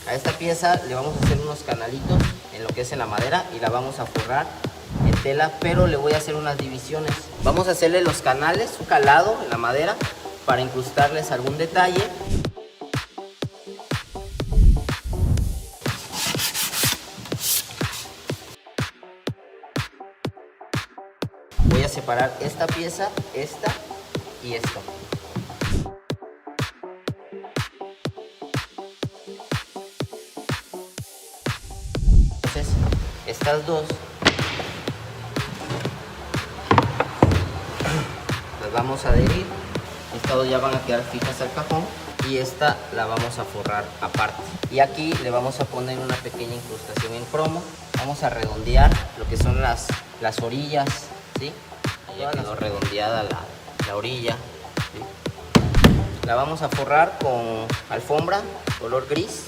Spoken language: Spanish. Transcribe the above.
A esta pieza le vamos a hacer unos canalitos en lo que es en la madera y la vamos a forrar en tela, pero le voy a hacer unas divisiones. Vamos a hacerle los canales, un calado en la madera para incrustarles algún detalle. Voy a separar esta pieza, esta y esta. Entonces, estas dos las vamos a adherir. Estas dos ya van a quedar fijas al cajón y esta la vamos a forrar aparte. Y aquí le vamos a poner una pequeña incrustación en cromo. Vamos a redondear lo que son las orillas, ¿sí? Ya quedó redondeada la orilla, ¿sí? La vamos a forrar con alfombra color gris.